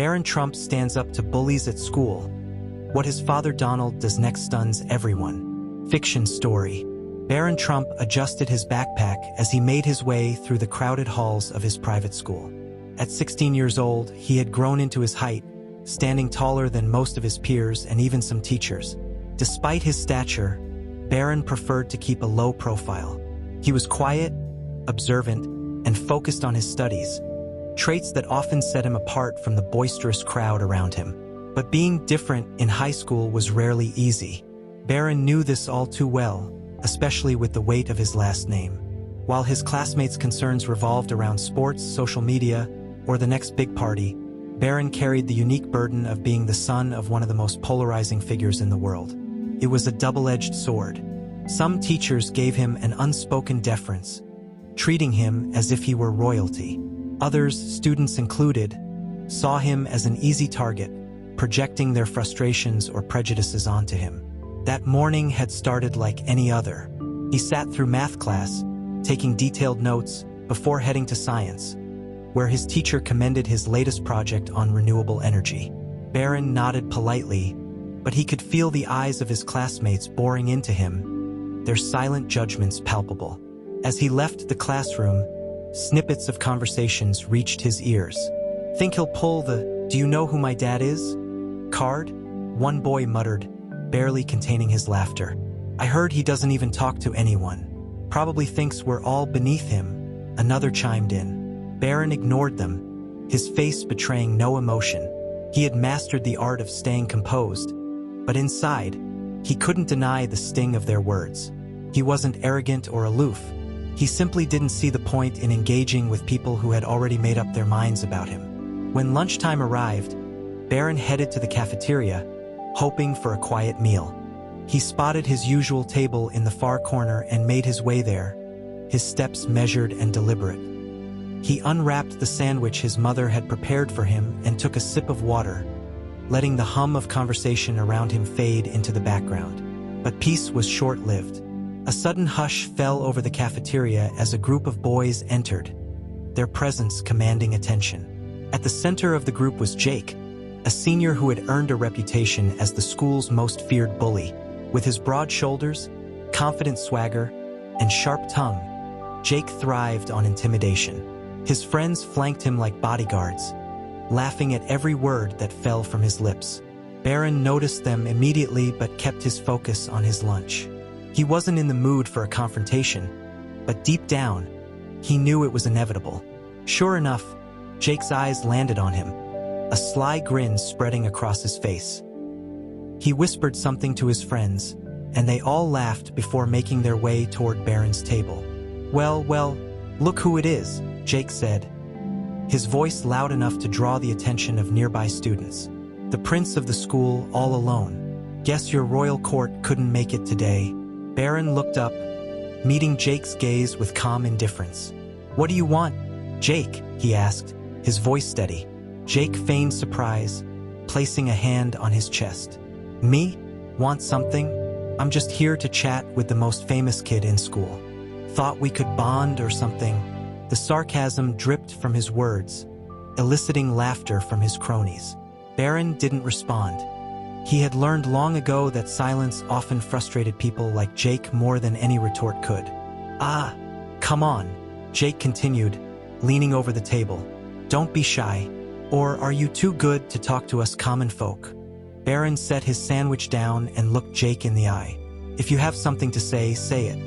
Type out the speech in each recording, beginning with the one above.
Barron Trump stands up to bullies at school. What his father Donald does next stuns everyone. Fiction story. Barron Trump adjusted his backpack as he made his way through the crowded halls of his private school. At 16 years old, he had grown into his height, standing taller than most of his peers and even some teachers. Despite his stature, Barron preferred to keep a low profile. He was quiet, observant, and focused on his studies, traits that often set him apart from the boisterous crowd around him. But being different in high school was rarely easy. Barron knew this all too well, especially with the weight of his last name. While his classmates' concerns revolved around sports, social media, or the next big party, Barron carried the unique burden of being the son of one of the most polarizing figures in the world. It was a double-edged sword. Some teachers gave him an unspoken deference, treating him as if he were royalty. Others, students included, saw him as an easy target, projecting their frustrations or prejudices onto him. That morning had started like any other. He sat through math class, taking detailed notes before heading to science, where his teacher commended his latest project on renewable energy. Barron nodded politely, but he could feel the eyes of his classmates boring into him, their silent judgments palpable. As he left the classroom, snippets of conversations reached his ears. "Think he'll pull the 'do you know who my dad is' card?" one boy muttered, barely containing his laughter. "I heard he doesn't even talk to anyone. Probably thinks we're all beneath him," another chimed in. Barron ignored them, his face betraying no emotion. He had mastered the art of staying composed, but inside, he couldn't deny the sting of their words. He wasn't arrogant or aloof. He simply didn't see the point in engaging with people who had already made up their minds about him. When lunchtime arrived, Barron headed to the cafeteria, hoping for a quiet meal. He spotted his usual table in the far corner and made his way there, his steps measured and deliberate. He unwrapped the sandwich his mother had prepared for him and took a sip of water, letting the hum of conversation around him fade into the background. But peace was short-lived. A sudden hush fell over the cafeteria as a group of boys entered, their presence commanding attention. At the center of the group was Jake, a senior who had earned a reputation as the school's most feared bully. With his broad shoulders, confident swagger, and sharp tongue, Jake thrived on intimidation. His friends flanked him like bodyguards, laughing at every word that fell from his lips. Barron noticed them immediately but kept his focus on his lunch. He wasn't in the mood for a confrontation, but deep down, he knew it was inevitable. Sure enough, Jake's eyes landed on him, a sly grin spreading across his face. He whispered something to his friends, and they all laughed before making their way toward Barron's table. Well, look who it is," Jake said, his voice loud enough to draw the attention of nearby students. "The prince of the school all alone. Guess your royal court couldn't make it today." Barron looked up, meeting Jake's gaze with calm indifference. "What do you want, Jake?" he asked, his voice steady. Jake feigned surprise, placing a hand on his chest. "Me? Want something? I'm just here to chat with the most famous kid in school. Thought we could bond or something." The sarcasm dripped from his words, eliciting laughter from his cronies. Barron didn't respond. He had learned long ago that silence often frustrated people like Jake more than any retort could. "Ah, come on," Jake continued, leaning over the table. "Don't be shy. Or are you too good to talk to us common folk?" Barron set his sandwich down and looked Jake in the eye. "If you have something to say, say it.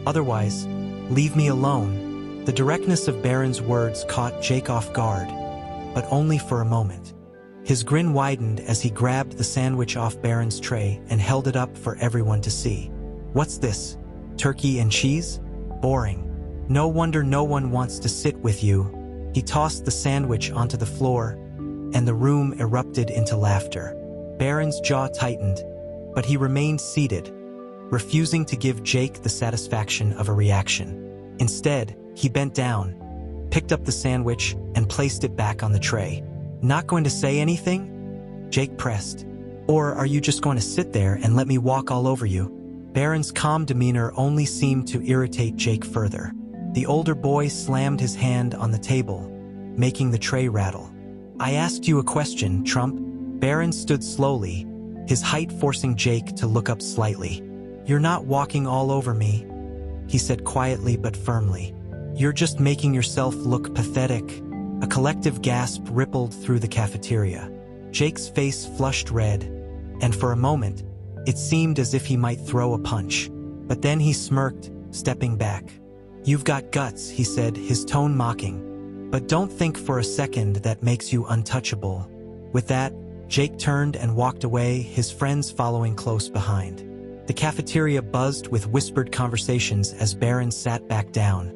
Otherwise, leave me alone." The directness of Barron's words caught Jake off guard, but only for a moment. His grin widened as he grabbed the sandwich off Barron's tray and held it up for everyone to see. "What's this? Turkey and cheese? Boring. No wonder no one wants to sit with you." He tossed the sandwich onto the floor, and the room erupted into laughter. Barron's jaw tightened, but he remained seated, refusing to give Jake the satisfaction of a reaction. Instead, he bent down, picked up the sandwich, and placed it back on the tray. "Not going to say anything?" Jake pressed. "Or are you just going to sit there and let me walk all over you?" Barron's calm demeanor only seemed to irritate Jake further. The older boy slammed his hand on the table, making the tray rattle. I asked you a question, Trump. Barron stood slowly, his height forcing Jake to look up slightly. You're not walking all over me, he said quietly but firmly. You're just making yourself look pathetic. A collective gasp rippled through the cafeteria. Jake's face flushed red, and for a moment, it seemed as if he might throw a punch. But then he smirked, stepping back. You've got guts, he said, his tone mocking. But don't think for a second that makes you untouchable. With that, Jake turned and walked away, his friends following close behind. The cafeteria buzzed with whispered conversations as Barron sat back down,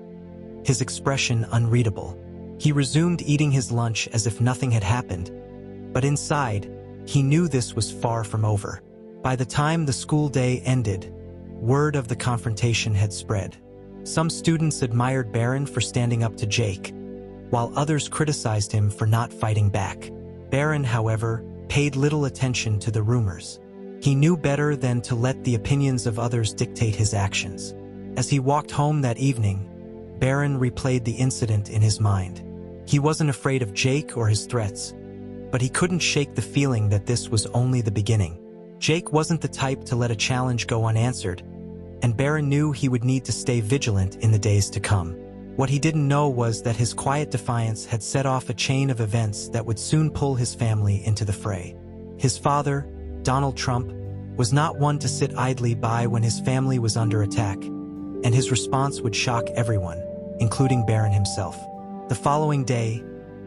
his expression unreadable. He resumed eating his lunch as if nothing had happened, but inside, he knew this was far from over. By the time the school day ended, word of the confrontation had spread. Some students admired Barron for standing up to Jake, while others criticized him for not fighting back. Barron, however, paid little attention to the rumors. He knew better than to let the opinions of others dictate his actions. As he walked home that evening, Barron replayed the incident in his mind. He wasn't afraid of Jake or his threats, but he couldn't shake the feeling that this was only the beginning. Jake wasn't the type to let a challenge go unanswered, and Barron knew he would need to stay vigilant in the days to come. What he didn't know was that his quiet defiance had set off a chain of events that would soon pull his family into the fray. His father, Donald Trump, was not one to sit idly by when his family was under attack, and his response would shock everyone, including Barron himself. The following day,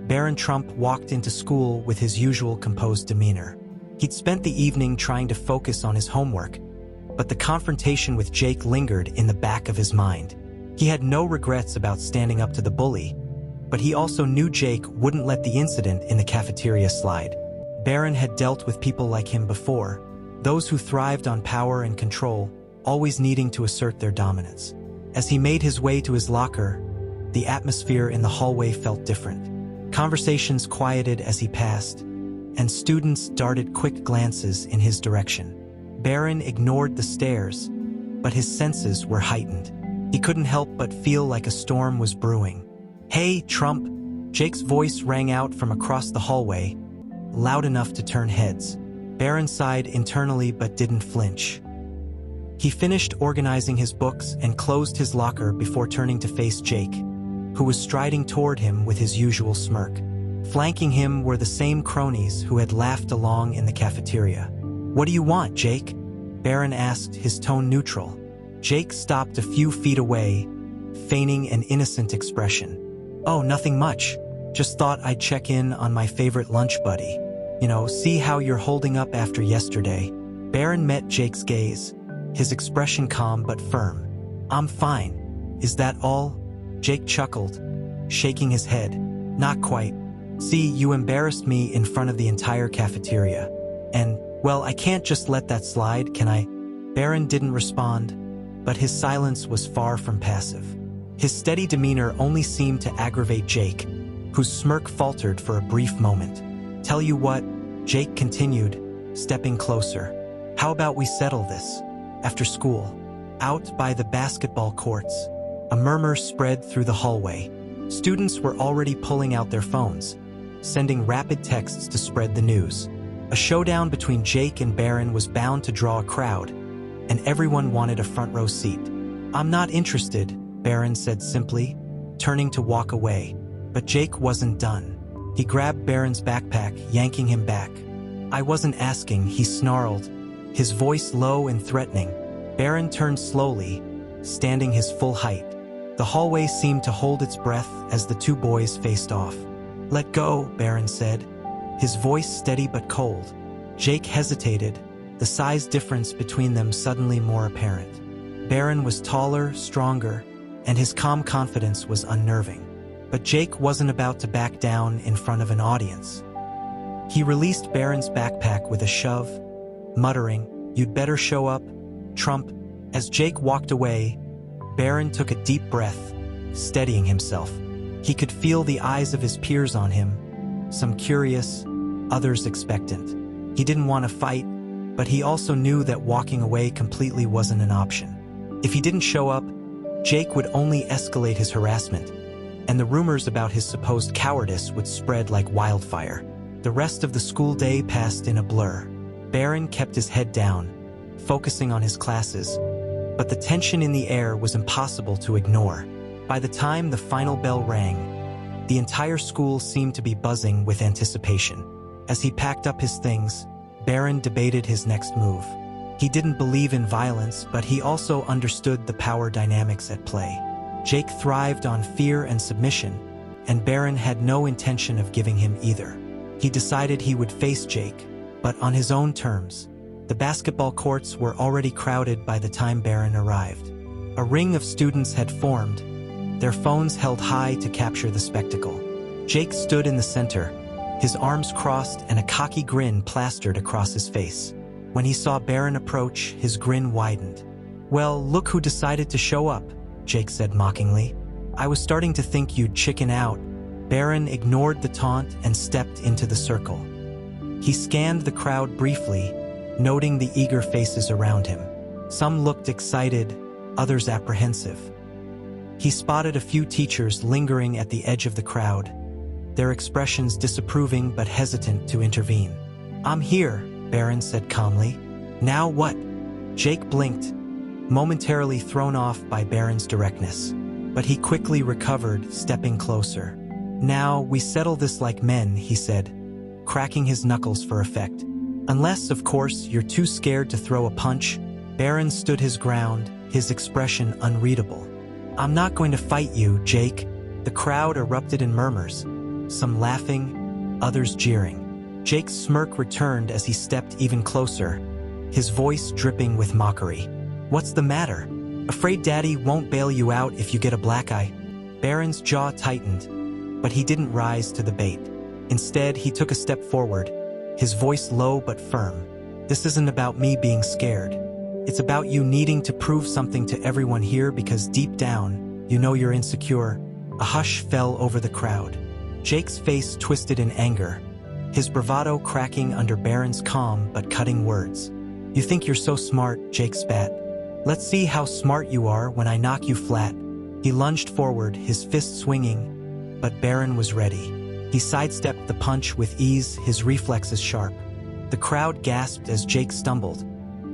Barron Trump walked into school with his usual composed demeanor. He'd spent the evening trying to focus on his homework, but the confrontation with Jake lingered in the back of his mind. He had no regrets about standing up to the bully, but he also knew Jake wouldn't let the incident in the cafeteria slide. Barron had dealt with people like him before, those who thrived on power and control, always needing to assert their dominance. As he made his way to his locker, the atmosphere in the hallway felt different. Conversations quieted as he passed, and students darted quick glances in his direction. Barron ignored the stares, but his senses were heightened. He couldn't help but feel like a storm was brewing. "Hey, Trump!" Jake's voice rang out from across the hallway, loud enough to turn heads. Barron sighed internally but didn't flinch. He finished organizing his books and closed his locker before turning to face Jake, who was striding toward him with his usual smirk. Flanking him were the same cronies who had laughed along in the cafeteria. "What do you want, Jake?" Barron asked, his tone neutral. Jake stopped a few feet away, feigning an innocent expression. "Oh, nothing much. Just thought I'd check in on my favorite lunch buddy. See how you're holding up after yesterday." Barron met Jake's gaze, his expression calm but firm. "I'm fine. Is that all?" Jake chuckled, shaking his head. "Not quite. See, you embarrassed me in front of the entire cafeteria. And, well, I can't just let that slide, can I?" Barron didn't respond, but his silence was far from passive. His steady demeanor only seemed to aggravate Jake, whose smirk faltered for a brief moment. "Tell you what," Jake continued, stepping closer. "How about we settle this? After school, out by the basketball courts." A murmur spread through the hallway. Students were already pulling out their phones, sending rapid texts to spread the news. A showdown between Jake and Barron was bound to draw a crowd, and everyone wanted a front row seat. "I'm not interested," Barron said simply, turning to walk away. But Jake wasn't done. He grabbed Barron's backpack, yanking him back. "I wasn't asking," he snarled, his voice low and threatening. Barron turned slowly, standing his full height. The hallway seemed to hold its breath as the two boys faced off. "Let go," Barron said, his voice steady but cold. Jake hesitated, the size difference between them suddenly more apparent. Barron was taller, stronger, and his calm confidence was unnerving. But Jake wasn't about to back down in front of an audience. He released Barron's backpack with a shove, muttering, "You'd better show up, Trump." As Jake walked away, Barron took a deep breath, steadying himself. He could feel the eyes of his peers on him, some curious, others expectant. He didn't want to fight, but he also knew that walking away completely wasn't an option. If he didn't show up, Jake would only escalate his harassment, and the rumors about his supposed cowardice would spread like wildfire. The rest of the school day passed in a blur. Barron kept his head down, focusing on his classes, but the tension in the air was impossible to ignore. By the time the final bell rang, the entire school seemed to be buzzing with anticipation. As he packed up his things, Barron debated his next move. He didn't believe in violence, but he also understood the power dynamics at play. Jake thrived on fear and submission, and Barron had no intention of giving him either. He decided he would face Jake, but on his own terms. The basketball courts were already crowded by the time Barron arrived. A ring of students had formed, their phones held high to capture the spectacle. Jake stood in the center, his arms crossed and a cocky grin plastered across his face. When he saw Barron approach, his grin widened. "Well, look who decided to show up," Jake said mockingly. "I was starting to think you'd chicken out." Barron ignored the taunt and stepped into the circle. He scanned the crowd briefly, noting the eager faces around him. Some looked excited, others apprehensive. He spotted a few teachers lingering at the edge of the crowd, their expressions disapproving but hesitant to intervene. "I'm here," Barron said calmly. "Now what?" Jake blinked, momentarily thrown off by Barron's directness, but he quickly recovered, stepping closer. "Now, we settle this like men," he said, cracking his knuckles for effect. "Unless, of course, you're too scared to throw a punch." Barron stood his ground, his expression unreadable. "I'm not going to fight you, Jake." The crowd erupted in murmurs, some laughing, others jeering. Jake's smirk returned as he stepped even closer, his voice dripping with mockery. "What's the matter? Afraid Daddy won't bail you out if you get a black eye?" Barron's jaw tightened, but he didn't rise to the bait. Instead, he took a step forward, his voice low but firm. "This isn't about me being scared. It's about you needing to prove something to everyone here because deep down, you know you're insecure." A hush fell over the crowd. Jake's face twisted in anger, his bravado cracking under Barron's calm but cutting words. "You think you're so smart," Jake spat. "Let's see how smart you are when I knock you flat." He lunged forward, his fist swinging, but Barron was ready. He sidestepped the punch with ease, his reflexes sharp. The crowd gasped as Jake stumbled,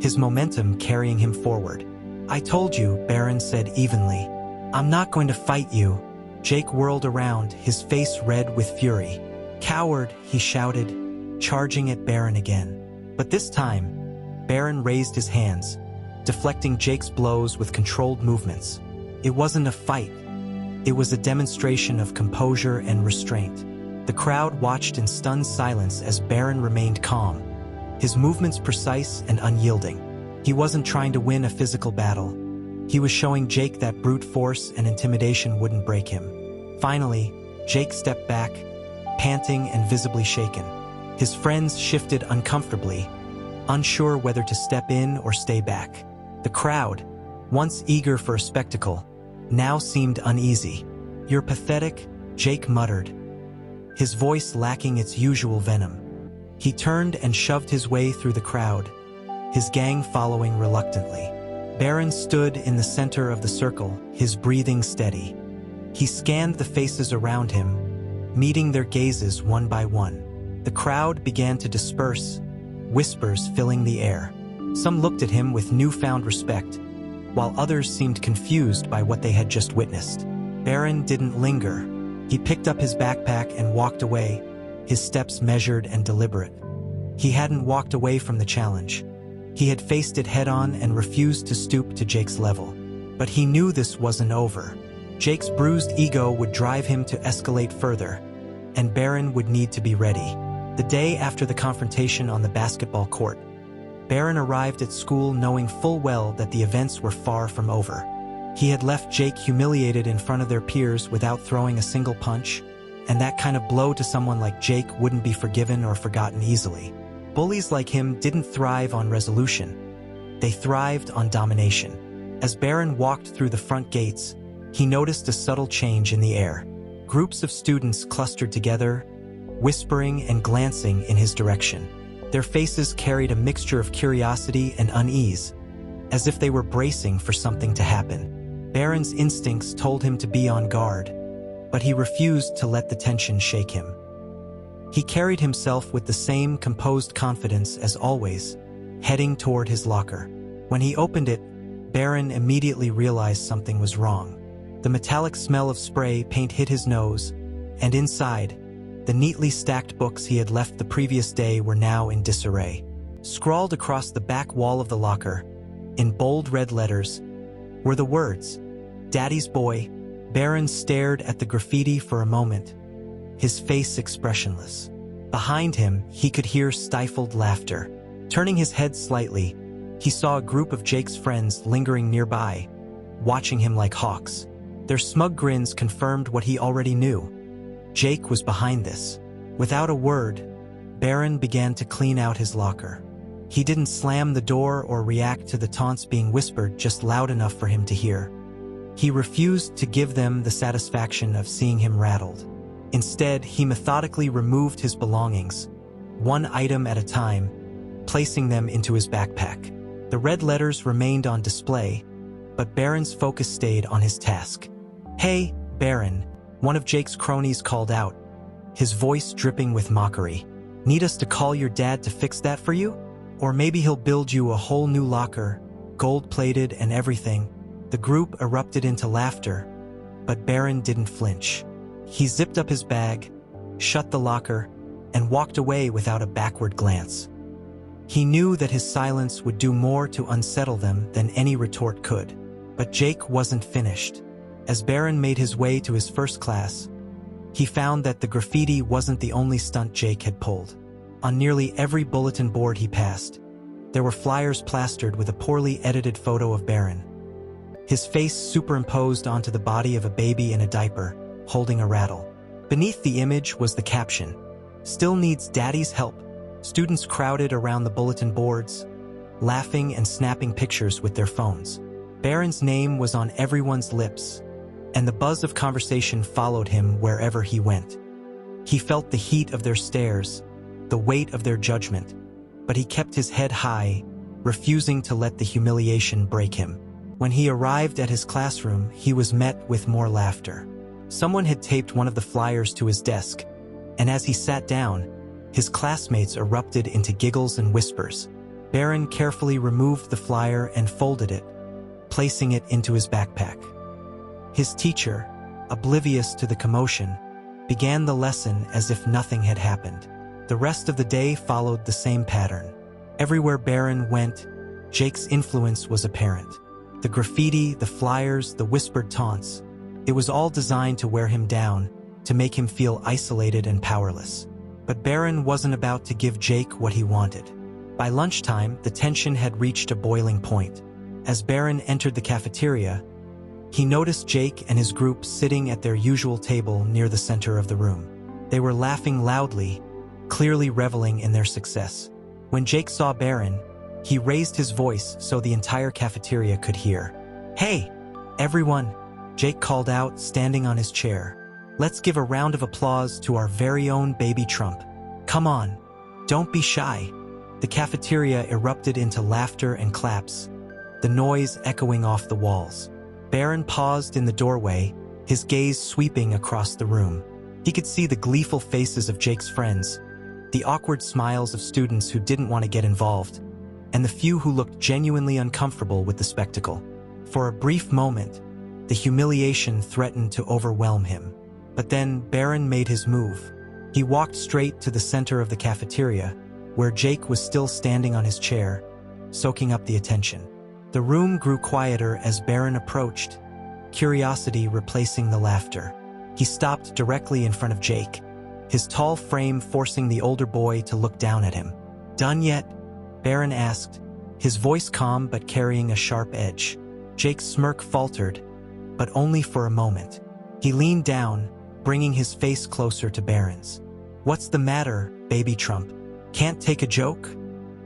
his momentum carrying him forward. "I told you," Barron said evenly. "I'm not going to fight you." Jake whirled around, his face red with fury. "Coward," he shouted, charging at Barron again. But this time, Barron raised his hands, deflecting Jake's blows with controlled movements. It wasn't a fight. It was a demonstration of composure and restraint. The crowd watched in stunned silence as Barron remained calm, his movements precise and unyielding. He wasn't trying to win a physical battle. He was showing Jake that brute force and intimidation wouldn't break him. Finally, Jake stepped back, panting and visibly shaken. His friends shifted uncomfortably, unsure whether to step in or stay back. The crowd, once eager for a spectacle, now seemed uneasy. "You're pathetic," Jake muttered, his voice lacking its usual venom. He turned and shoved his way through the crowd, his gang following reluctantly. Barron stood in the center of the circle, his breathing steady. He scanned the faces around him, meeting their gazes one by one. The crowd began to disperse, whispers filling the air. Some looked at him with newfound respect, while others seemed confused by what they had just witnessed. Barron didn't linger. He picked up his backpack and walked away, his steps measured and deliberate. He hadn't walked away from the challenge. He had faced it head-on and refused to stoop to Jake's level. But he knew this wasn't over. Jake's bruised ego would drive him to escalate further, and Barron would need to be ready. The day after the confrontation on the basketball court, Barron arrived at school knowing full well that the events were far from over. He had left Jake humiliated in front of their peers without throwing a single punch, and that kind of blow to someone like Jake wouldn't be forgiven or forgotten easily. Bullies like him didn't thrive on resolution. They thrived on domination. As Barron walked through the front gates, he noticed a subtle change in the air. Groups of students clustered together, whispering and glancing in his direction. Their faces carried a mixture of curiosity and unease, as if they were bracing for something to happen. Barron's instincts told him to be on guard, but he refused to let the tension shake him. He carried himself with the same composed confidence as always, heading toward his locker. When he opened it, Barron immediately realized something was wrong. The metallic smell of spray paint hit his nose, and inside, the neatly stacked books he had left the previous day were now in disarray. Scrawled across the back wall of the locker, in bold red letters, were the words, "Daddy's Boy." Barron stared at the graffiti for a moment, his face expressionless. Behind him, he could hear stifled laughter. Turning his head slightly, he saw a group of Jake's friends lingering nearby, watching him like hawks. Their smug grins confirmed what he already knew. Jake was behind this. Without a word, Barron began to clean out his locker. He didn't slam the door or react to the taunts being whispered just loud enough for him to hear. He refused to give them the satisfaction of seeing him rattled. Instead, he methodically removed his belongings, one item at a time, placing them into his backpack. The red letters remained on display, but Barron's focus stayed on his task. "Hey, Barron," one of Jake's cronies called out, his voice dripping with mockery. "Need us to call your dad to fix that for you? Or maybe he'll build you a whole new locker, gold-plated and everything." The group erupted into laughter, but Barron didn't flinch. He zipped up his bag, shut the locker, and walked away without a backward glance. He knew that his silence would do more to unsettle them than any retort could. But Jake wasn't finished. As Barron made his way to his first class, he found that the graffiti wasn't the only stunt Jake had pulled. On nearly every bulletin board he passed, there were flyers plastered with a poorly edited photo of Barron, his face superimposed onto the body of a baby in a diaper, holding a rattle. Beneath the image was the caption, "Still needs daddy's help." Students crowded around the bulletin boards, laughing and snapping pictures with their phones. Barron's name was on everyone's lips, and the buzz of conversation followed him wherever he went. He felt the heat of their stares, the weight of their judgment, but he kept his head high, refusing to let the humiliation break him. When he arrived at his classroom, he was met with more laughter. Someone had taped one of the flyers to his desk, and as he sat down, his classmates erupted into giggles and whispers. Barron carefully removed the flyer and folded it, placing it into his backpack. His teacher, oblivious to the commotion, began the lesson as if nothing had happened. The rest of the day followed the same pattern. Everywhere Barron went, Jake's influence was apparent. The graffiti, the flyers, the whispered taunts, it was all designed to wear him down, to make him feel isolated and powerless. But Barron wasn't about to give Jake what he wanted. By lunchtime, the tension had reached a boiling point. As Barron entered the cafeteria, he noticed Jake and his group sitting at their usual table near the center of the room. They were laughing loudly, clearly reveling in their success. When Jake saw Barron, he raised his voice so the entire cafeteria could hear. "Hey, everyone," Jake called out, standing on his chair. "Let's give a round of applause to our very own baby Trump. Come on, don't be shy." The cafeteria erupted into laughter and claps, the noise echoing off the walls. Barron paused in the doorway, his gaze sweeping across the room. He could see the gleeful faces of Jake's friends, the awkward smiles of students who didn't want to get involved, and the few who looked genuinely uncomfortable with the spectacle. For a brief moment, the humiliation threatened to overwhelm him. But then Barron made his move. He walked straight to the center of the cafeteria, where Jake was still standing on his chair, soaking up the attention. The room grew quieter as Barron approached, curiosity replacing the laughter. He stopped directly in front of Jake, his tall frame forcing the older boy to look down at him. "Done yet?" Barron asked, his voice calm but carrying a sharp edge. Jake's smirk faltered, but only for a moment. He leaned down, bringing his face closer to Barron's. "What's the matter, baby Trump? Can't take a joke?"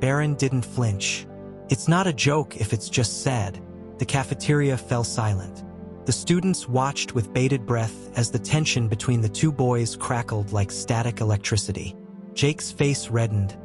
Barron didn't flinch. "It's not a joke if it's just sad." The cafeteria fell silent. The students watched with bated breath as the tension between the two boys crackled like static electricity. Jake's face reddened,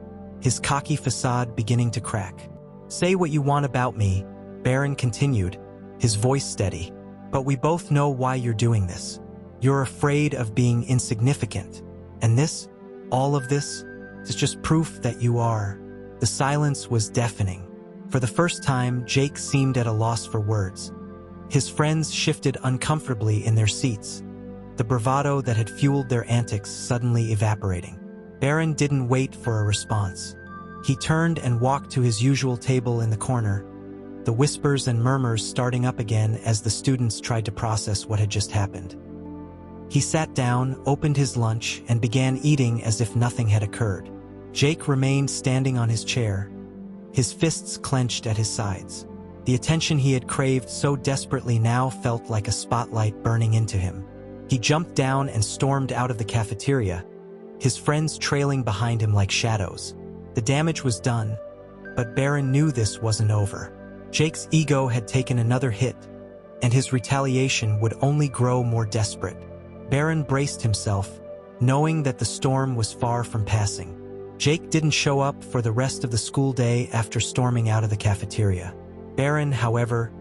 his cocky facade beginning to crack. "Say what you want about me," Barron continued, his voice steady. "But we both know why you're doing this. You're afraid of being insignificant. And this, all of this, is just proof that you are. The silence was deafening. For the first time, Jake seemed at a loss for words. His friends shifted uncomfortably in their seats, the bravado that had fueled their antics suddenly evaporating. Barron didn't wait for a response. He turned and walked to his usual table in the corner, the whispers and murmurs starting up again as the students tried to process what had just happened. He sat down, opened his lunch, and began eating as if nothing had occurred. Jake remained standing on his chair, his fists clenched at his sides. The attention he had craved so desperately now felt like a spotlight burning into him. He jumped down and stormed out of the cafeteria, his friends trailing behind him like shadows. The damage was done, but Barron knew this wasn't over. Jake's ego had taken another hit, and his retaliation would only grow more desperate. Barron braced himself, knowing that the storm was far from passing. Jake didn't show up for the rest of the school day after storming out of the cafeteria. Barron, however,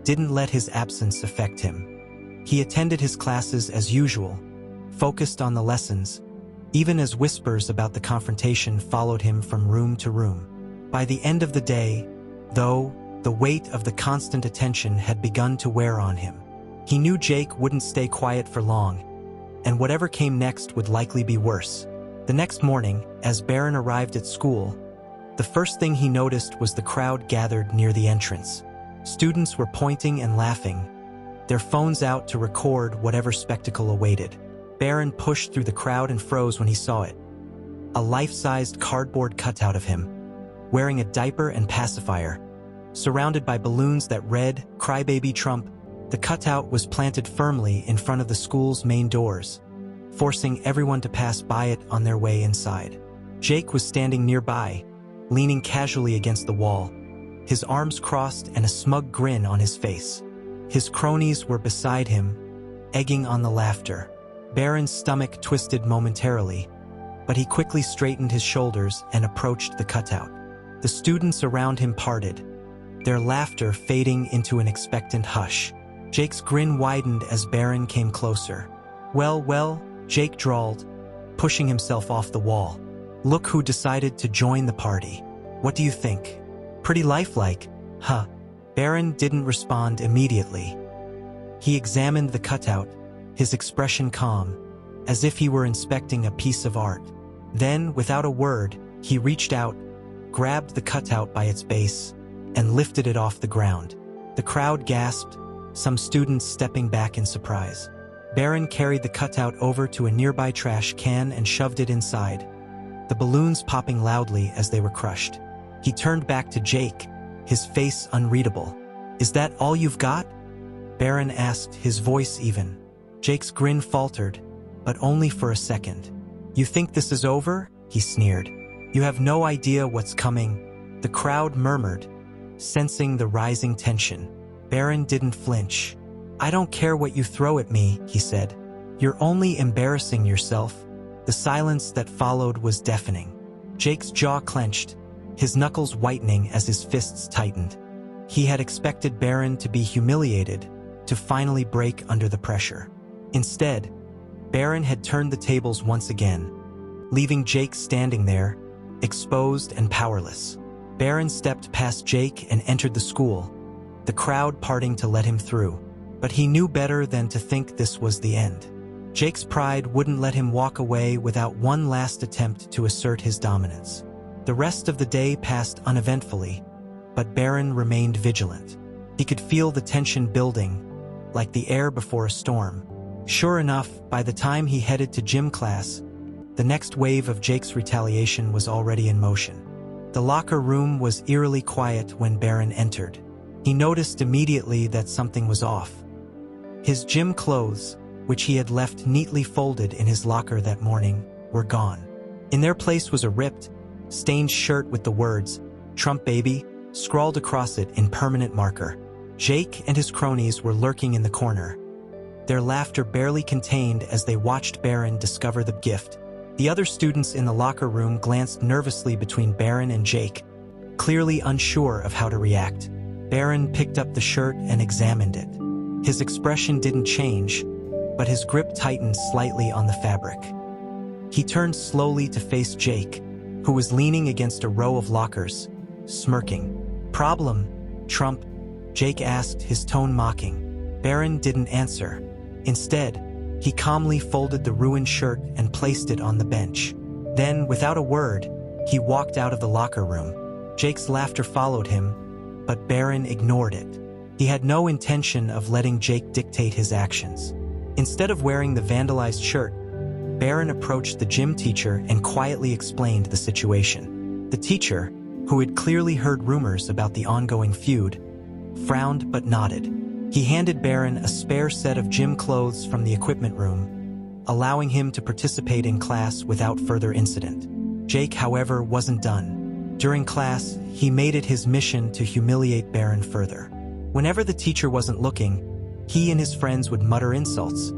didn't let his absence affect him. He attended his classes as usual, focused on the lessons, even as whispers about the confrontation followed him from room to room. By the end of the day, though, the weight of the constant attention had begun to wear on him. He knew Jake wouldn't stay quiet for long, and whatever came next would likely be worse. The next morning, as Barron arrived at school, the first thing he noticed was the crowd gathered near the entrance. Students were pointing and laughing, their phones out to record whatever spectacle awaited. Barron pushed through the crowd and froze when he saw it. A life-sized cardboard cutout of him, wearing a diaper and pacifier, surrounded by balloons that read, "Crybaby Trump." The cutout was planted firmly in front of the school's main doors, forcing everyone to pass by it on their way inside. Jake was standing nearby, leaning casually against the wall, his arms crossed and a smug grin on his face. His cronies were beside him, egging on the laughter. Barron's stomach twisted momentarily, but he quickly straightened his shoulders and approached the cutout. The students around him parted, their laughter fading into an expectant hush. Jake's grin widened as Barron came closer. Well, Jake drawled, pushing himself off the wall. "Look who decided to join the party. What do you think? Pretty lifelike, huh?" Barron didn't respond immediately. He examined the cutout, his expression calm, as if he were inspecting a piece of art. Then, without a word, he reached out, grabbed the cutout by its base, and lifted it off the ground. The crowd gasped, some students stepping back in surprise. Barron carried the cutout over to a nearby trash can and shoved it inside, the balloons popping loudly as they were crushed. He turned back to Jake, his face unreadable. "Is that all you've got?" Barron asked, his voice even. Jake's grin faltered, but only for a second. "You think this is over?" he sneered. "You have no idea what's coming." The crowd murmured, sensing the rising tension. Barron didn't flinch. "I don't care what you throw at me," he said. "You're only embarrassing yourself." The silence that followed was deafening. Jake's jaw clenched, his knuckles whitening as his fists tightened. He had expected Barron to be humiliated, to finally break under the pressure. Instead, Barron had turned the tables once again, leaving Jake standing there, exposed and powerless. Barron stepped past Jake and entered the school, the crowd parting to let him through. But he knew better than to think this was the end. Jake's pride wouldn't let him walk away without one last attempt to assert his dominance. The rest of the day passed uneventfully, but Barron remained vigilant. He could feel the tension building, like the air before a storm. Sure enough, by the time he headed to gym class, the next wave of Jake's retaliation was already in motion. The locker room was eerily quiet when Barron entered. He noticed immediately that something was off. His gym clothes, which he had left neatly folded in his locker that morning, were gone. In their place was a ripped, stained shirt with the words, "Trump Baby," scrawled across it in permanent marker. Jake and his cronies were lurking in the corner, their laughter barely contained as they watched Barron discover the gift. The other students in the locker room glanced nervously between Barron and Jake, clearly unsure of how to react. Barron picked up the shirt and examined it. His expression didn't change, but his grip tightened slightly on the fabric. He turned slowly to face Jake, who was leaning against a row of lockers, smirking. "Problem, Trump?" Jake asked, his tone mocking. Barron didn't answer. Instead, he calmly folded the ruined shirt and placed it on the bench. Then, without a word, he walked out of the locker room. Jake's laughter followed him, but Barron ignored it. He had no intention of letting Jake dictate his actions. Instead of wearing the vandalized shirt, Barron approached the gym teacher and quietly explained the situation. The teacher, who had clearly heard rumors about the ongoing feud, frowned but nodded. He handed Barron a spare set of gym clothes from the equipment room, allowing him to participate in class without further incident. Jake, however, wasn't done. During class, he made it his mission to humiliate Barron further. Whenever the teacher wasn't looking, he and his friends would mutter insults,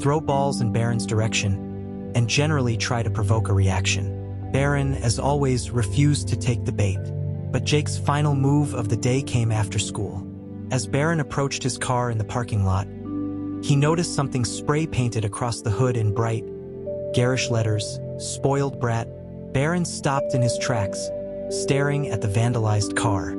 throw balls in Barron's direction, and generally try to provoke a reaction. Barron, as always, refused to take the bait. But Jake's final move of the day came after school. As Barron approached his car in the parking lot, he noticed something spray-painted across the hood in bright, garish letters, "Spoiled Brat." Barron stopped in his tracks, staring at the vandalized car.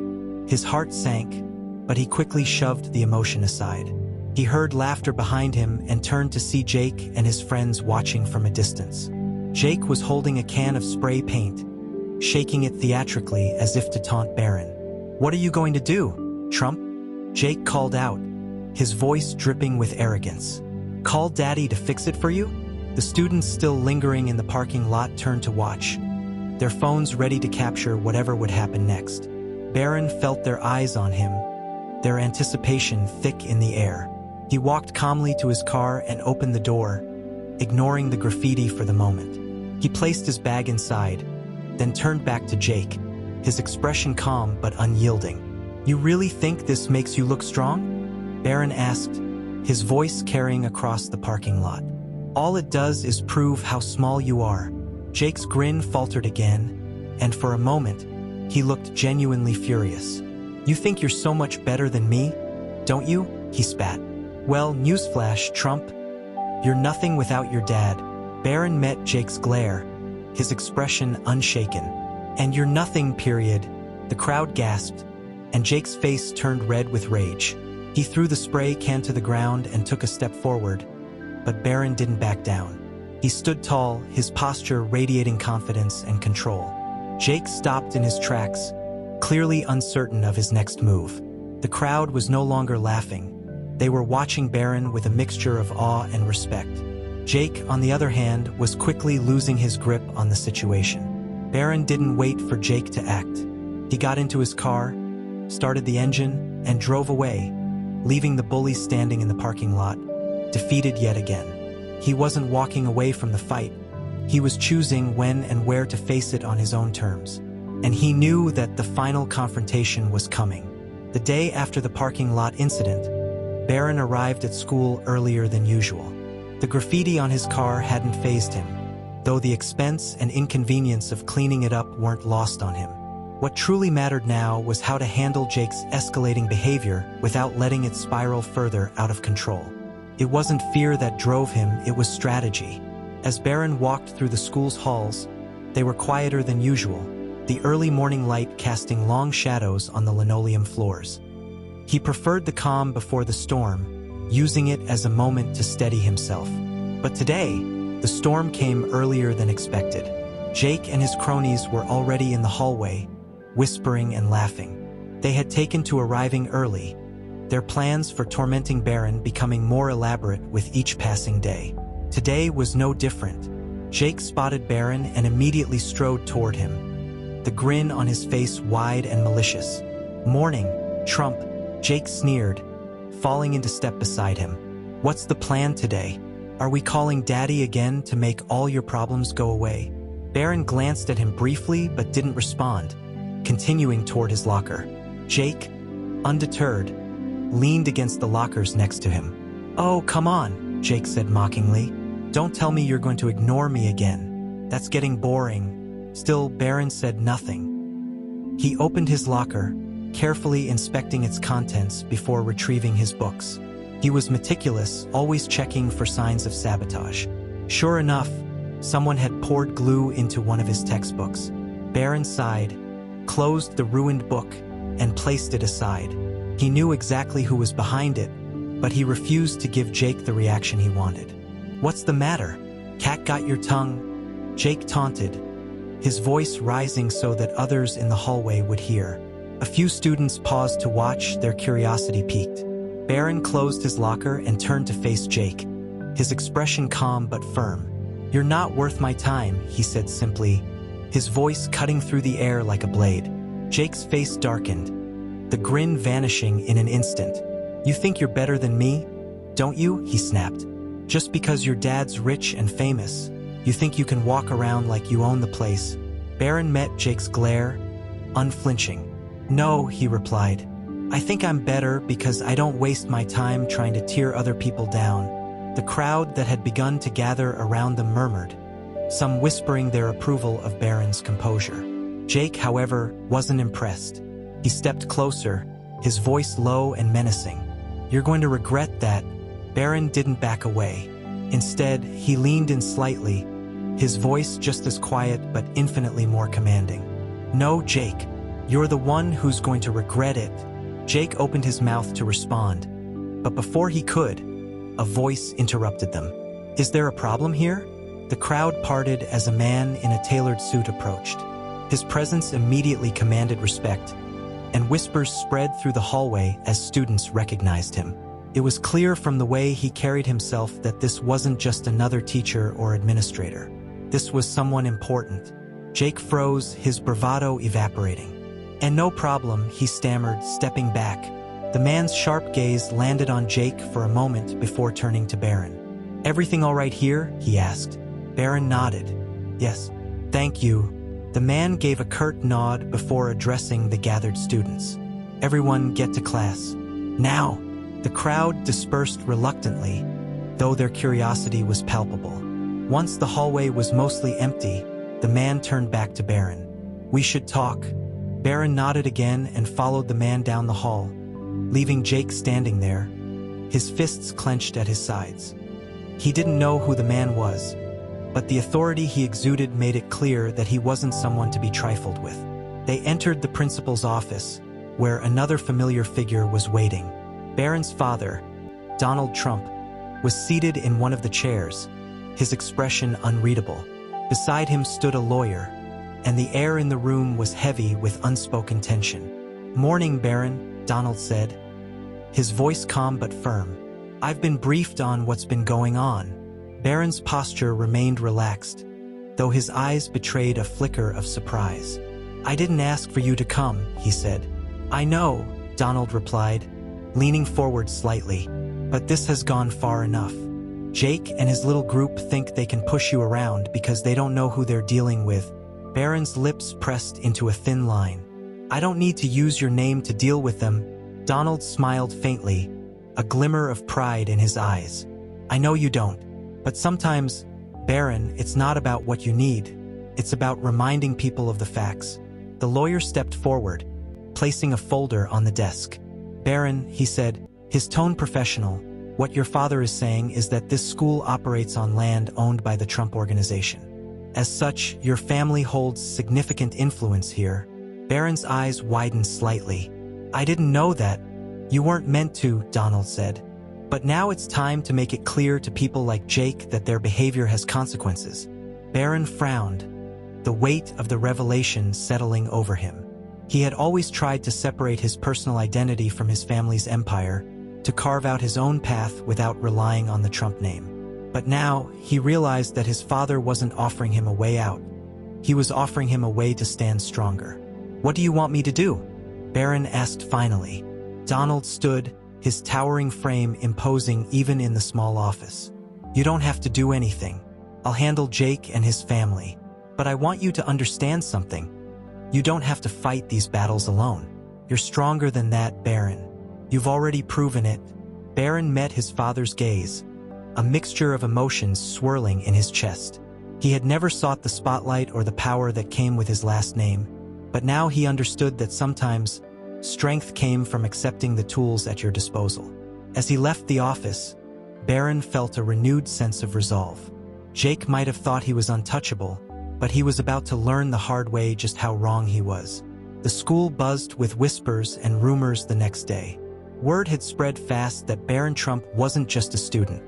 His heart sank, but he quickly shoved the emotion aside. He heard laughter behind him and turned to see Jake and his friends watching from a distance. Jake was holding a can of spray paint, shaking it theatrically as if to taunt Barron. "What are you going to do, Trump?" Jake called out, his voice dripping with arrogance. "Call Daddy to fix it for you?" The students still lingering in the parking lot turned to watch, their phones ready to capture whatever would happen next. Barron felt their eyes on him, their anticipation thick in the air. He walked calmly to his car and opened the door, ignoring the graffiti for the moment. He placed his bag inside, then turned back to Jake, his expression calm but unyielding. "You really think this makes you look strong?" Barron asked, his voice carrying across the parking lot. "All it does is prove how small you are." Jake's grin faltered again, and for a moment, he looked genuinely furious. "You think you're so much better than me, don't you?" he spat. "Well, newsflash, Trump. You're nothing without your dad." Barron met Jake's glare, his expression unshaken. "And you're nothing, period." The crowd gasped, and Jake's face turned red with rage. He threw the spray can to the ground and took a step forward, but Barron didn't back down. He stood tall, his posture radiating confidence and control. Jake stopped in his tracks, clearly uncertain of his next move. The crowd was no longer laughing. They were watching Barron with a mixture of awe and respect. Jake, on the other hand, was quickly losing his grip on the situation. Barron didn't wait for Jake to act. He got into his car, started the engine, and drove away, leaving the bullies standing in the parking lot, defeated yet again. He wasn't walking away from the fight. He was choosing when and where to face it on his own terms. And he knew that the final confrontation was coming. The day after the parking lot incident, Barron arrived at school earlier than usual. The graffiti on his car hadn't fazed him, though the expense and inconvenience of cleaning it up weren't lost on him. What truly mattered now was how to handle Jake's escalating behavior without letting it spiral further out of control. It wasn't fear that drove him, it was strategy. As Barron walked through the school's halls, they were quieter than usual, the early morning light casting long shadows on the linoleum floors. He preferred the calm before the storm, using it as a moment to steady himself. But today, the storm came earlier than expected. Jake and his cronies were already in the hallway, whispering and laughing. They had taken to arriving early, their plans for tormenting Barron becoming more elaborate with each passing day. Today was no different. Jake spotted Barron and immediately strode toward him, the grin on his face wide and malicious. "Morning, Trump," Jake sneered, falling into step beside him. "What's the plan today? Are we calling Daddy again to make all your problems go away?" Barron glanced at him briefly but didn't respond, continuing toward his locker. Jake, undeterred, leaned against the lockers next to him. "Oh, come on," Jake said mockingly. "Don't tell me you're going to ignore me again. That's getting boring." Still, Barron said nothing. He opened his locker, carefully inspecting its contents before retrieving his books. He was meticulous, always checking for signs of sabotage. Sure enough, someone had poured glue into one of his textbooks. Barron sighed, closed the ruined book, and placed it aside. He knew exactly who was behind it, but he refused to give Jake the reaction he wanted. "What's the matter? Cat got your tongue?" Jake taunted, his voice rising so that others in the hallway would hear. A few students paused to watch, their curiosity piqued. Barron closed his locker and turned to face Jake, his expression calm but firm. "You're not worth my time," he said simply, his voice cutting through the air like a blade. Jake's face darkened, the grin vanishing in an instant. "You think you're better than me, don't you?" he snapped. "Just because your dad's rich and famous, you think you can walk around like you own the place?" Barron met Jake's glare, unflinching. "No," he replied. "I think I'm better because I don't waste my time trying to tear other people down." The crowd that had begun to gather around them murmured, some whispering their approval of Barron's composure. Jake, however, wasn't impressed. He stepped closer, his voice low and menacing. "You're going to regret that." Barron didn't back away. Instead, he leaned in slightly, his voice just as quiet but infinitely more commanding. "No, Jake, you're the one who's going to regret it." Jake opened his mouth to respond, but before he could, a voice interrupted them. "Is there a problem here?" The crowd parted as a man in a tailored suit approached. His presence immediately commanded respect, and whispers spread through the hallway as students recognized him. It was clear from the way he carried himself that this wasn't just another teacher or administrator. This was someone important. Jake froze, his bravado evaporating. "And no problem," he stammered, stepping back. The man's sharp gaze landed on Jake for a moment before turning to Barron. "Everything all right here?" he asked. Barron nodded. "Yes, thank you." The man gave a curt nod before addressing the gathered students. "Everyone get to class. Now!" The crowd dispersed reluctantly, though their curiosity was palpable. Once the hallway was mostly empty, the man turned back to Barron. "We should talk." Barron nodded again and followed the man down the hall, leaving Jake standing there, his fists clenched at his sides. He didn't know who the man was, but the authority he exuded made it clear that he wasn't someone to be trifled with. They entered the principal's office, where another familiar figure was waiting. Barron's father, Donald Trump, was seated in one of the chairs, his expression unreadable. Beside him stood a lawyer, and the air in the room was heavy with unspoken tension. "Morning, Barron," Donald said, his voice calm but firm. "I've been briefed on what's been going on." Barron's posture remained relaxed, though his eyes betrayed a flicker of surprise. "I didn't ask for you to come," he said. "I know," Donald replied, leaning forward slightly, "but this has gone far enough. Jake and his little group think they can push you around because they don't know who they're dealing with." Barron's lips pressed into a thin line. "I don't need to use your name to deal with them." Donald smiled faintly, a glimmer of pride in his eyes. "I know you don't. But sometimes, Barron, it's not about what you need. It's about reminding people of the facts." The lawyer stepped forward, placing a folder on the desk. "Barron," he said, his tone professional, "what your father is saying is that this school operates on land owned by the Trump organization. As such, your family holds significant influence here." Barron's eyes widened slightly. "I didn't know that." "You weren't meant to," Donald said. "But now it's time to make it clear to people like Jake that their behavior has consequences." Barron frowned, the weight of the revelation settling over him. He had always tried to separate his personal identity from his family's empire, to carve out his own path without relying on the Trump name. But now, he realized that his father wasn't offering him a way out. He was offering him a way to stand stronger. "What do you want me to do?" Barron asked finally. Donald stood, his towering frame imposing even in the small office. "You don't have to do anything. I'll handle Jake and his family. But I want you to understand something. You don't have to fight these battles alone. You're stronger than that, Barron. You've already proven it." Barron met his father's gaze, a mixture of emotions swirling in his chest. He had never sought the spotlight or the power that came with his last name, but now he understood that sometimes strength came from accepting the tools at your disposal. As he left the office, Barron felt a renewed sense of resolve. Jake might have thought he was untouchable, but he was about to learn the hard way just how wrong he was. The school buzzed with whispers and rumors the next day. Word had spread fast that Barron Trump wasn't just a student.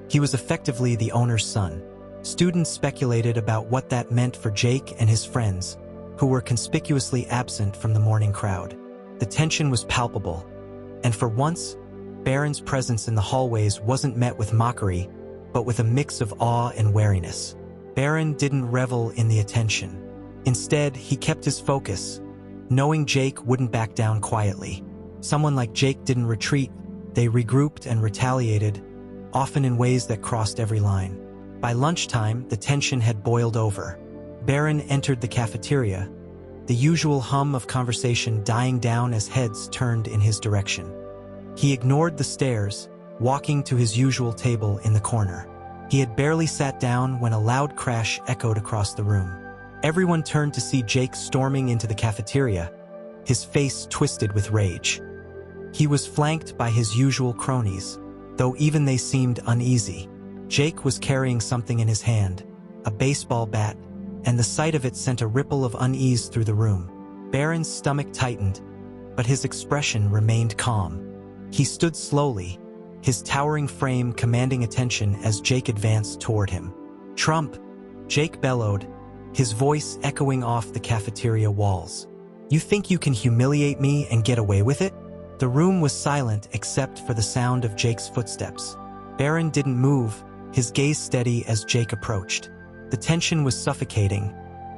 He was effectively the owner's son. Students speculated about what that meant for Jake and his friends, who were conspicuously absent from the morning crowd. The tension was palpable, and for once, Barron's presence in the hallways wasn't met with mockery, but with a mix of awe and wariness. Barron didn't revel in the attention. Instead, he kept his focus, knowing Jake wouldn't back down quietly. Someone like Jake didn't retreat. They regrouped and retaliated, often in ways that crossed every line. By lunchtime, the tension had boiled over. Barron entered the cafeteria, the usual hum of conversation dying down as heads turned in his direction. He ignored the stares, walking to his usual table in the corner. He had barely sat down when a loud crash echoed across the room. Everyone turned to see Jake storming into the cafeteria, his face twisted with rage. He was flanked by his usual cronies, though even they seemed uneasy. Jake was carrying something in his hand, a baseball bat, and the sight of it sent a ripple of unease through the room. Barron's stomach tightened, but his expression remained calm. He stood slowly, his towering frame commanding attention as Jake advanced toward him. "Trump!" Jake bellowed, his voice echoing off the cafeteria walls. "You think you can humiliate me and get away with it?" The room was silent except for the sound of Jake's footsteps. Barron didn't move, his gaze steady as Jake approached. The tension was suffocating,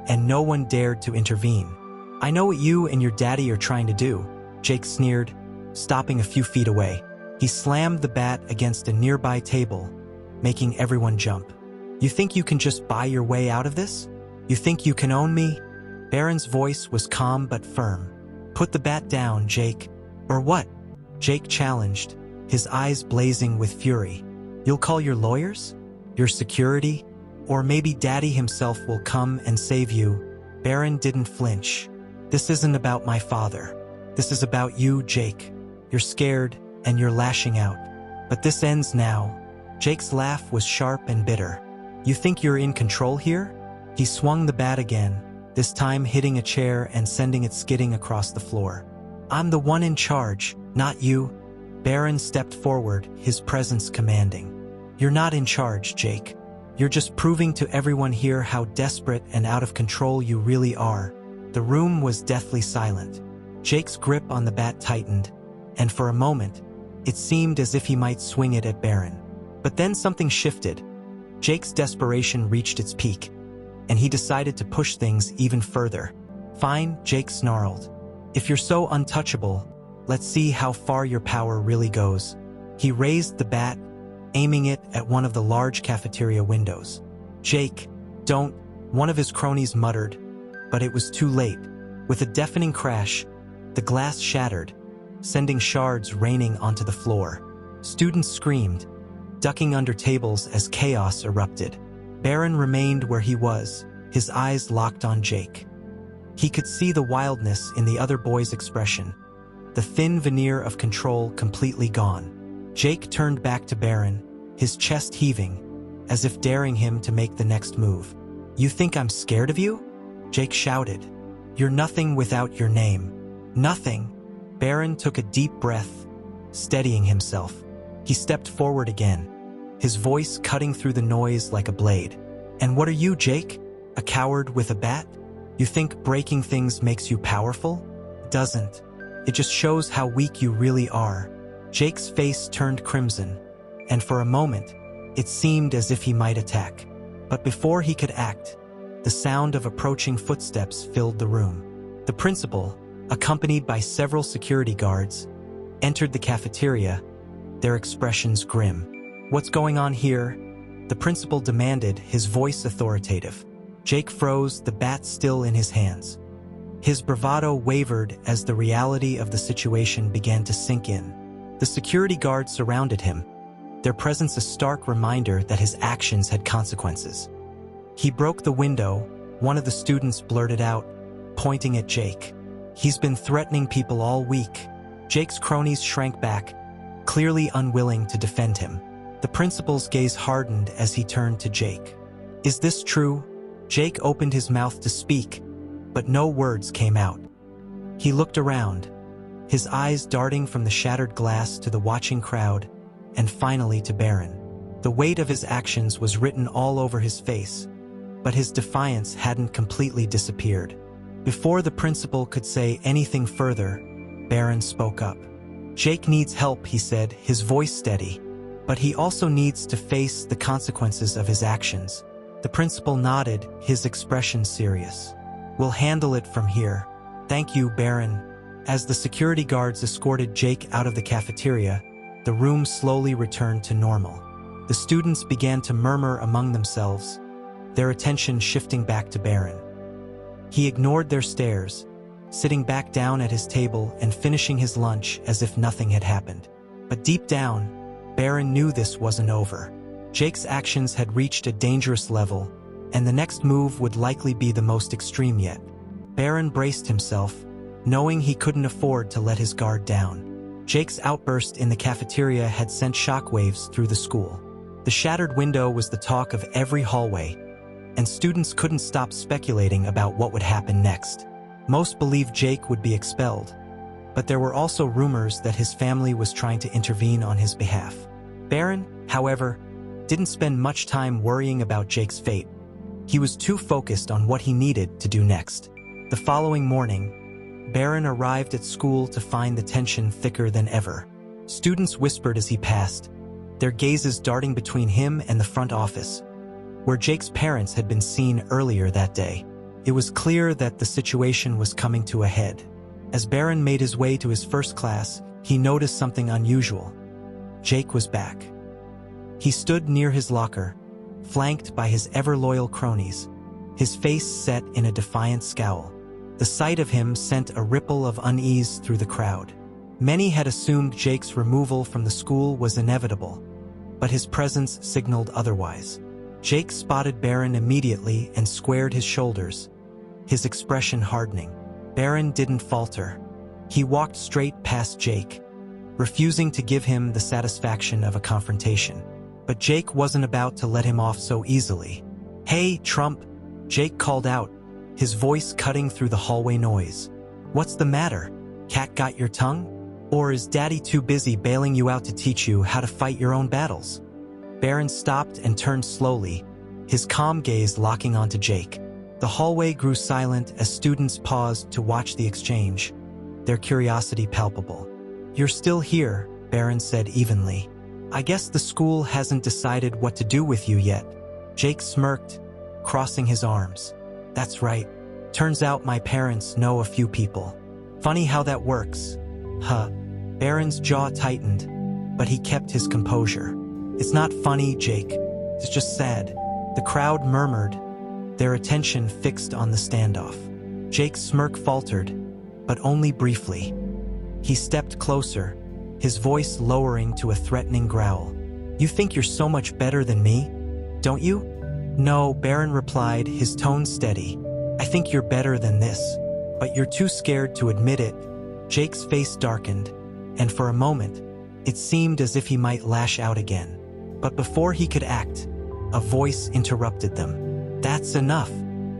and no one dared to intervene. "I know what you and your daddy are trying to do," Jake sneered, stopping a few feet away. He slammed the bat against a nearby table, making everyone jump. "You think you can just buy your way out of this? You think you can own me?" Barron's voice was calm but firm. "Put the bat down, Jake." "Or what?" Jake challenged, his eyes blazing with fury. "You'll call your lawyers? Your security? Or maybe Daddy himself will come and save you?" Barron didn't flinch. "This isn't about my father. This is about you, Jake. You're scared, and you're lashing out. But this ends now." Jake's laugh was sharp and bitter. "You think you're in control here?" He swung the bat again, this time hitting a chair and sending it skidding across the floor. "I'm the one in charge, not you." Barron stepped forward, his presence commanding. "You're not in charge, Jake. You're just proving to everyone here how desperate and out of control you really are." The room was deathly silent. Jake's grip on the bat tightened, and for a moment, it seemed as if he might swing it at Barron. But then something shifted. Jake's desperation reached its peak, and he decided to push things even further. "Fine," Jake snarled. "If you're so untouchable, let's see how far your power really goes." He raised the bat, aiming it at one of the large cafeteria windows. "Jake, don't," one of his cronies muttered, but it was too late. With a deafening crash, the glass shattered, sending shards raining onto the floor. Students screamed, ducking under tables as chaos erupted. Barron remained where he was, his eyes locked on Jake. He could see the wildness in the other boy's expression, the thin veneer of control completely gone. Jake turned back to Barron, his chest heaving, as if daring him to make the next move. "You think I'm scared of you?" Jake shouted. "You're nothing without your name." "Nothing." Barron took a deep breath, steadying himself. He stepped forward again, his voice cutting through the noise like a blade. "And what are you, Jake? A coward with a bat? You think breaking things makes you powerful? It doesn't. It just shows how weak you really are." Jake's face turned crimson, and for a moment, it seemed as if he might attack. But before he could act, the sound of approaching footsteps filled the room. The principal, accompanied by several security guards, entered the cafeteria, their expressions grim. "What's going on here?" the principal demanded, his voice authoritative. Jake froze, the bat still in his hands. His bravado wavered as the reality of the situation began to sink in. The security guards surrounded him, their presence a stark reminder that his actions had consequences. "He broke the window," one of the students blurted out, pointing at Jake. "He's been threatening people all week." Jake's cronies shrank back, clearly unwilling to defend him. The principal's gaze hardened as he turned to Jake. "Is this true?" Jake opened his mouth to speak, but no words came out. He looked around, his eyes darting from the shattered glass to the watching crowd, and finally to Barron. The weight of his actions was written all over his face, but his defiance hadn't completely disappeared. Before the principal could say anything further, Barron spoke up. "Jake needs help," he said, his voice steady, "but he also needs to face the consequences of his actions." The principal nodded, his expression serious. "We'll handle it from here." "Thank you, Barron." As the security guards escorted Jake out of the cafeteria, the room slowly returned to normal. The students began to murmur among themselves, their attention shifting back to Barron. He ignored their stares, sitting back down at his table and finishing his lunch as if nothing had happened. But deep down, Barron knew this wasn't over. Jake's actions had reached a dangerous level, and the next move would likely be the most extreme yet. Barron braced himself, knowing he couldn't afford to let his guard down. Jake's outburst in the cafeteria had sent shockwaves through the school. The shattered window was the talk of every hallway, and students couldn't stop speculating about what would happen next. Most believed Jake would be expelled, but there were also rumors that his family was trying to intervene on his behalf. Barron, however, didn't spend much time worrying about Jake's fate. He was too focused on what he needed to do next. The following morning, Barron arrived at school to find the tension thicker than ever. Students whispered as he passed, their gazes darting between him and the front office, where Jake's parents had been seen earlier that day. It was clear that the situation was coming to a head. As Barron made his way to his first class, he noticed something unusual. Jake was back. He stood near his locker, flanked by his ever-loyal cronies, his face set in a defiant scowl. The sight of him sent a ripple of unease through the crowd. Many had assumed Jake's removal from the school was inevitable, but his presence signaled otherwise. Jake spotted Barron immediately and squared his shoulders, his expression hardening. Barron didn't falter. He walked straight past Jake, refusing to give him the satisfaction of a confrontation. But Jake wasn't about to let him off so easily. "Hey, Trump," Jake called out, his voice cutting through the hallway noise. "What's the matter? Cat got your tongue? Or is Daddy too busy bailing you out to teach you how to fight your own battles?" Barron stopped and turned slowly, his calm gaze locking onto Jake. The hallway grew silent as students paused to watch the exchange, their curiosity palpable. "You're still here," Barron said evenly. "I guess the school hasn't decided what to do with you yet." Jake smirked, crossing his arms. "That's right. Turns out my parents know a few people. Funny how that works." Huh. Barron's jaw tightened, but he kept his composure. "It's not funny, Jake. It's just sad." The crowd murmured, their attention fixed on the standoff. Jake's smirk faltered, but only briefly. He stepped closer, his voice lowering to a threatening growl. "You think you're so much better than me, don't you?" "No," Barron replied, his tone steady. "I think you're better than this, but you're too scared to admit it." Jake's face darkened, and for a moment, it seemed as if he might lash out again. But before he could act, a voice interrupted them. "That's enough."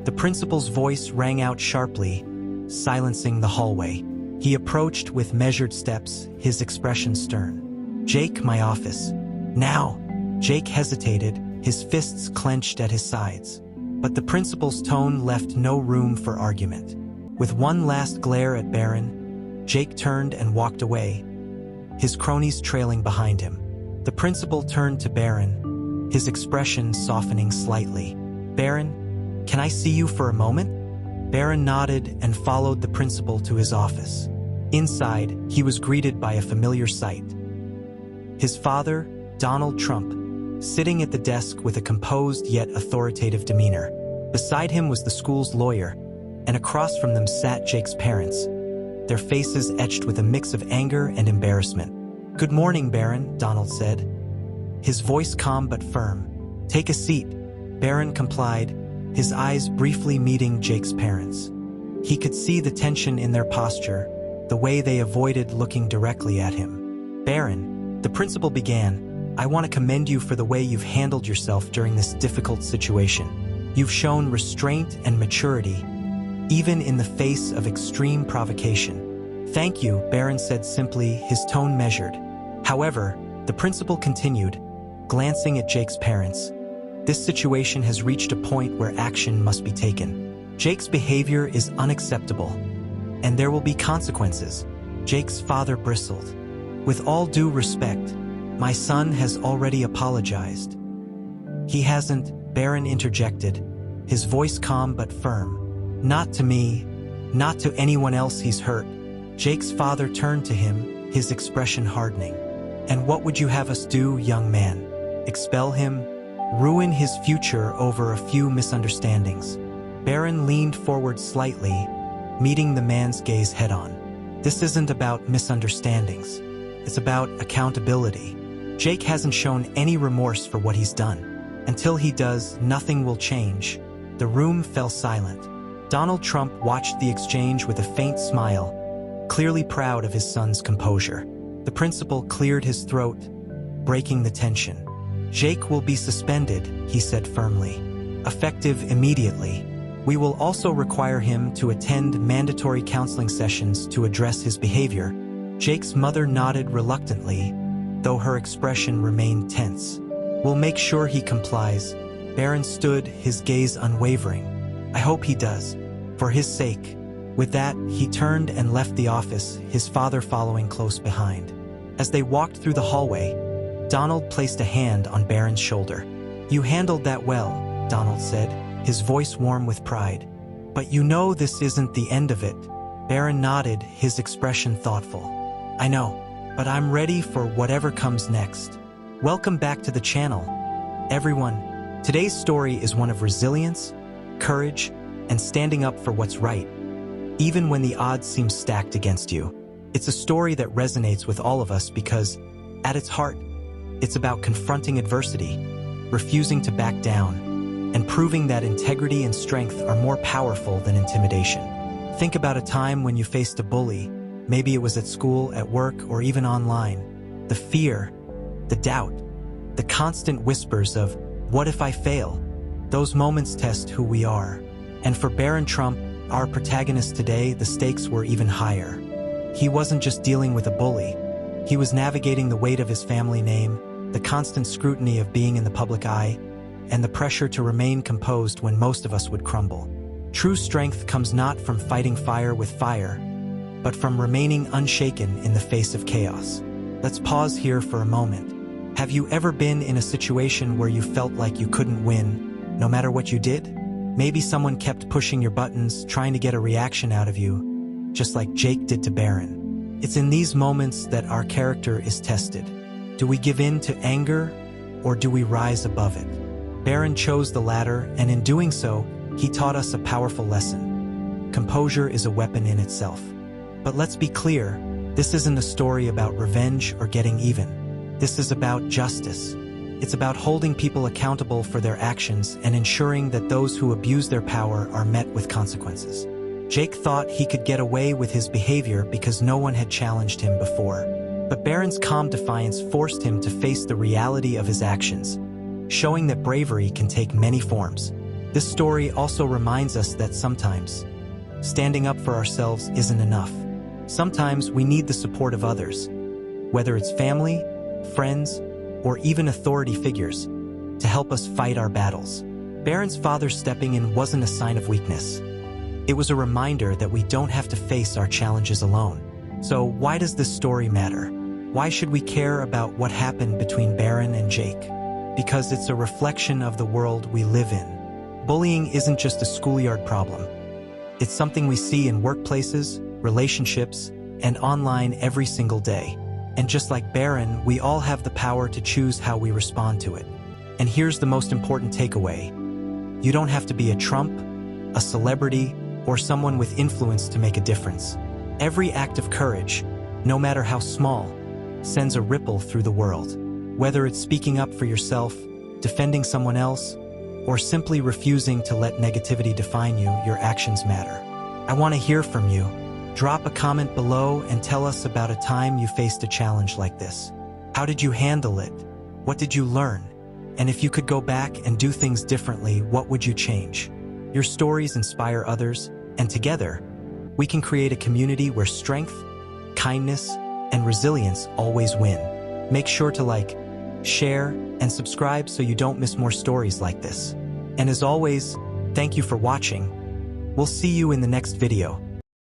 The principal's voice rang out sharply, silencing the hallway. He approached with measured steps, his expression stern. "Jake, my office. Now." Jake hesitated, his fists clenched at his sides. But the principal's tone left no room for argument. With one last glare at Barron, Jake turned and walked away, his cronies trailing behind him. The principal turned to Barron, his expression softening slightly. "Barron, can I see you for a moment?" Barron nodded and followed the principal to his office. Inside, he was greeted by a familiar sight. His father, Donald Trump, sitting at the desk with a composed yet authoritative demeanor. Beside him was the school's lawyer, and across from them sat Jake's parents, their faces etched with a mix of anger and embarrassment. "Good morning, Barron," Donald said, his voice calm but firm. "Take a seat." Barron complied, his eyes briefly meeting Jake's parents. He could see the tension in their posture, the way they avoided looking directly at him. "Barron," The principal began, "I want to commend you for the way you've handled yourself during this difficult situation. You've shown restraint and maturity, even in the face of extreme provocation." "Thank you," Barron said simply, his tone measured. However, the principal continued, glancing at Jake's parents. "This situation has reached a point where action must be taken. Jake's behavior is unacceptable, and there will be consequences." Jake's father bristled. "With all due respect, my son has already apologized." "He hasn't," Barron interjected, his voice calm but firm. "Not to me, not to anyone else he's hurt." Jake's father turned to him, his expression hardening. "And what would you have us do, young man? Expel him? Ruin his future over a few misunderstandings?" Barron leaned forward slightly, meeting the man's gaze head-on. "This isn't about misunderstandings. It's about accountability. Jake hasn't shown any remorse for what he's done. Until he does, nothing will change." The room fell silent. Donald Trump watched the exchange with a faint smile, clearly proud of his son's composure. The principal cleared his throat, breaking the tension. "Jake will be suspended," he said firmly, "effective immediately. We will also require him to attend mandatory counseling sessions to address his behavior." Jake's mother nodded reluctantly, though her expression remained tense. "We'll make sure he complies." Barron stood, his gaze unwavering. "I hope he does, for his sake." With that, he turned and left the office, his father following close behind. As they walked through the hallway, Donald placed a hand on Barron's shoulder. "You handled that well," Donald said, his voice warm with pride. "But you know this isn't the end of it." Barron nodded, his expression thoughtful. "I know, but I'm ready for whatever comes next." Welcome back to the channel, everyone. Today's story is one of resilience, courage, and standing up for what's right, even when the odds seem stacked against you. It's a story that resonates with all of us because, at its heart, it's about confronting adversity, refusing to back down, and proving that integrity and strength are more powerful than intimidation. Think about a time when you faced a bully. Maybe it was at school, at work, or even online. The fear, the doubt, the constant whispers of, "What if I fail?" Those moments test who we are. And for Barron Trump, our protagonist today, the stakes were even higher. He wasn't just dealing with a bully. He was navigating the weight of his family name, the constant scrutiny of being in the public eye, and the pressure to remain composed when most of us would crumble. True strength comes not from fighting fire with fire, but from remaining unshaken in the face of chaos. Let's pause here for a moment. Have you ever been in a situation where you felt like you couldn't win, no matter what you did? Maybe someone kept pushing your buttons, trying to get a reaction out of you, just like Jake did to Barron. It's in these moments that our character is tested. Do we give in to anger, or do we rise above it? Barron chose the latter, and in doing so, he taught us a powerful lesson. Composure is a weapon in itself. But let's be clear, this isn't a story about revenge or getting even. This is about justice. It's about holding people accountable for their actions and ensuring that those who abuse their power are met with consequences. Jake thought he could get away with his behavior because no one had challenged him before. But Barron's calm defiance forced him to face the reality of his actions, showing that bravery can take many forms. This story also reminds us that sometimes standing up for ourselves isn't enough. Sometimes we need the support of others, whether it's family, friends, or even authority figures, to help us fight our battles. Barron's father stepping in wasn't a sign of weakness. It was a reminder that we don't have to face our challenges alone. So why does this story matter? Why should we care about what happened between Barron and Jake? Because it's a reflection of the world we live in. Bullying isn't just a schoolyard problem. It's something we see in workplaces, relationships, and online every single day. And just like Barron, we all have the power to choose how we respond to it. And here's the most important takeaway. You don't have to be a Trump, a celebrity, or someone with influence to make a difference. Every act of courage, no matter how small, sends a ripple through the world. Whether it's speaking up for yourself, defending someone else, or simply refusing to let negativity define you, your actions matter. I want to hear from you. Drop a comment below and tell us about a time you faced a challenge like this. How did you handle it? What did you learn? And if you could go back and do things differently, what would you change? Your stories inspire others, and together, we can create a community where strength, kindness, and resilience always win. Make sure to like, share, and subscribe so you don't miss more stories like this. And as always, thank you for watching. We'll see you in the next video.